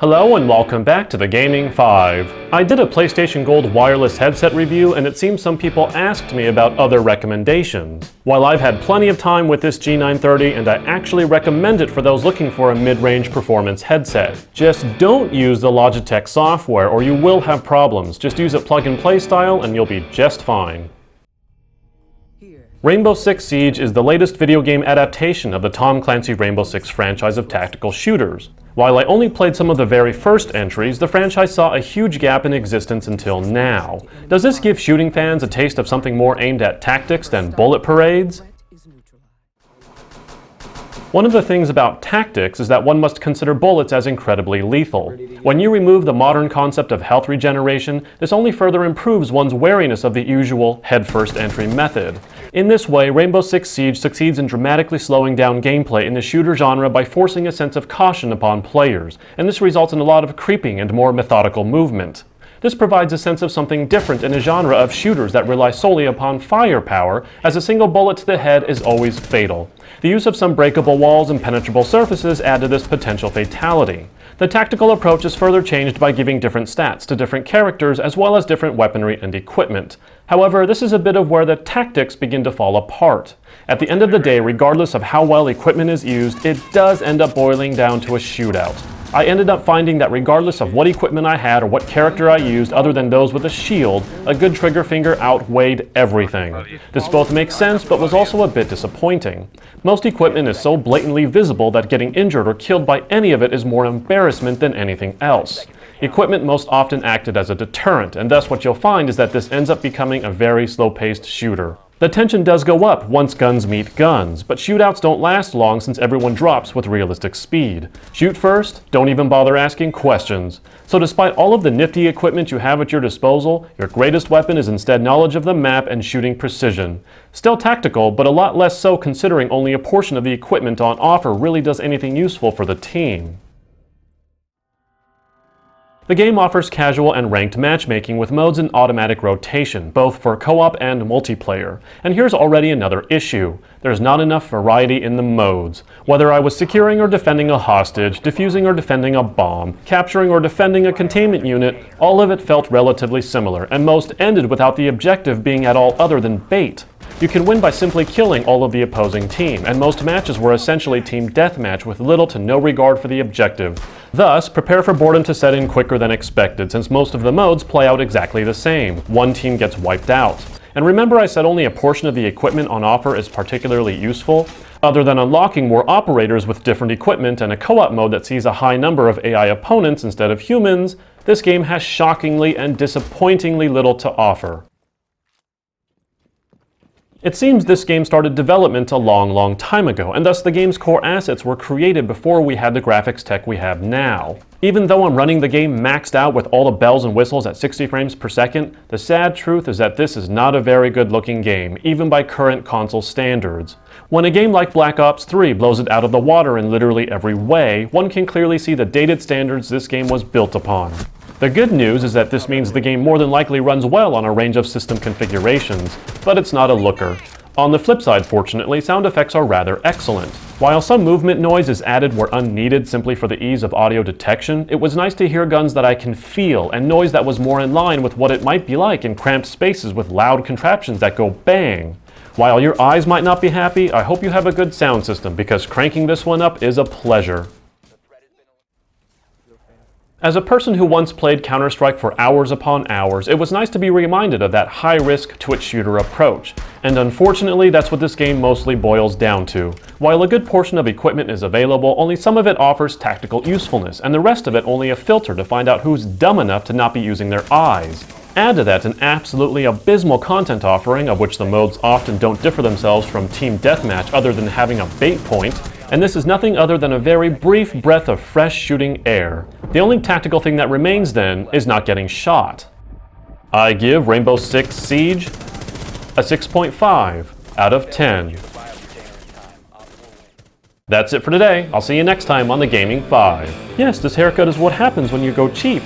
Hello and welcome back to the Gaming 5. I did a PlayStation Gold wireless headset review and it seems some people asked me about other recommendations. While I've had plenty of time with this G930 and I actually recommend it for those looking for a mid-range performance headset. Just don't use the Logitech software or you will have problems. Just use it plug-and-play style and you'll be just fine. Rainbow Six Siege is the latest video game adaptation of the Tom Clancy Rainbow Six franchise of tactical shooters. While I only played some of the very first entries, the franchise saw a huge gap in existence until now. Does this give shooting fans a taste of something more aimed at tactics than bullet parades? One of the things about tactics is that one must consider bullets as incredibly lethal. When you remove the modern concept of health regeneration, this only further improves one's wariness of the usual head-first entry method. In this way, Rainbow Six Siege succeeds in dramatically slowing down gameplay in the shooter genre by forcing a sense of caution upon players, and this results in a lot of creeping and more methodical movement. This provides a sense of something different in a genre of shooters that rely solely upon firepower, as a single bullet to the head is always fatal. The use of some breakable walls and penetrable surfaces add to this potential fatality. The tactical approach is further changed by giving different stats to different characters as well as different weaponry and equipment. However, this is a bit of where the tactics begin to fall apart. At the end of the day, regardless of how well equipment is used, it does end up boiling down to a shootout. I ended up finding that regardless of what equipment I had or what character I used other than those with a shield, a good trigger finger outweighed everything. This both makes sense but was also a bit disappointing. Most equipment is so blatantly visible that getting injured or killed by any of it is more embarrassment than anything else. Equipment most often acted as a deterrent, and thus what you'll find is that this ends up becoming a very slow-paced shooter. The tension does go up once guns meet guns, but shootouts don't last long since everyone drops with realistic speed. Shoot first, don't even bother asking questions. So despite all of the nifty equipment you have at your disposal, your greatest weapon is instead knowledge of the map and shooting precision. Still tactical, but a lot less so considering only a portion of the equipment on offer really does anything useful for the team. The game offers casual and ranked matchmaking with modes in automatic rotation, both for co-op and multiplayer. And here's already another issue. There's not enough variety in the modes. Whether I was securing or defending a hostage, defusing or defending a bomb, capturing or defending a containment unit, all of it felt relatively similar, and most ended without the objective being at all other than bait. You can win by simply killing all of the opposing team, and most matches were essentially team deathmatch with little to no regard for the objective. Thus, prepare for boredom to set in quicker than expected, since most of the modes play out exactly the same. One team gets wiped out. And remember I said only a portion of the equipment on offer is particularly useful? Other than unlocking more operators with different equipment and a co-op mode that sees a high number of AI opponents instead of humans, this game has shockingly and disappointingly little to offer. It seems this game started development a long time ago, and thus the game's core assets were created before we had the graphics tech we have now. Even though I'm running the game maxed out with all the bells and whistles at 60 frames per second, the sad truth is that this is not a very good looking game, even by current console standards. When a game like Black Ops 3 blows it out of the water in literally every way, one can clearly see the dated standards this game was built upon. The good news is that this means the game more than likely runs well on a range of system configurations, but it's not a looker. On the flip side, fortunately, sound effects are rather excellent. While some movement noise is added where unneeded simply for the ease of audio detection, it was nice to hear guns that I can feel and noise that was more in line with what it might be like in cramped spaces with loud contraptions that go bang. While your eyes might not be happy, I hope you have a good sound system because cranking this one up is a pleasure. As a person who once played Counter-Strike for hours upon hours, it was nice to be reminded of that high-risk twitch-shooter approach. And unfortunately, that's what this game mostly boils down to. While a good portion of equipment is available, only some of it offers tactical usefulness, and the rest of it only a filter to find out who's dumb enough to not be using their eyes. Add to that an absolutely abysmal content offering, of which the modes often don't differ themselves from Team Deathmatch other than having a bait point, and this is nothing other than a very brief breath of fresh shooting air. The only tactical thing that remains then is not getting shot. I give Rainbow Six Siege a 6.5 out of 10. That's it for today. I'll see you next time on the Gaming 5. Yes, this haircut is what happens when you go cheap.